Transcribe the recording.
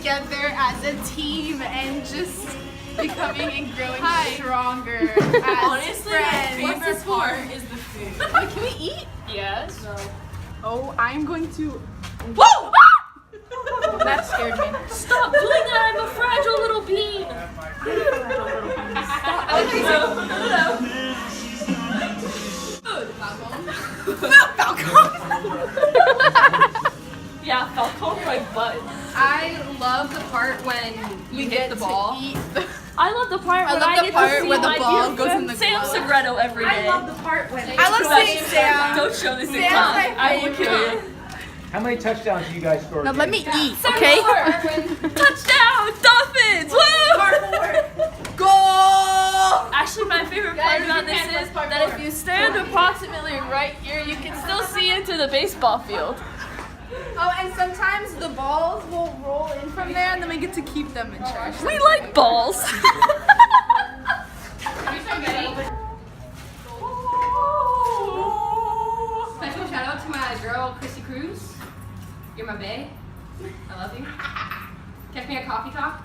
together as a team and just becoming and growing stronger as Honestly, friends. my favorite part is the food. Wait, can we eat? Yes. No. Oh, I'm going to. Whoa! That scared me. Stop doing that! I'm a fragile little bean. Stop. Yeah, Falcon my butt. I love the part when We you get hit the ball. to eat. I love the part when love I the get part to see where the my ball dear goes friend in the Sam glove. Segreto every day. I love the part when I love seeing Sam. Don't show this in Sam's class. my I will kill you. favorite. How many touchdowns do you guys score? Now let me eat, Sam, okay? the part when Touchdown, Dolphins! Woo! Goal! Actually, my favorite part about this is that if you stand approximately right here, you can still see into the baseball field. Oh, and sometimes the balls will roll in from there, and then we get to keep them in church. We like balls. special shout out to my girl Chrissy Cruz. You're my bae. I love you. Catch me at Coffee Talk.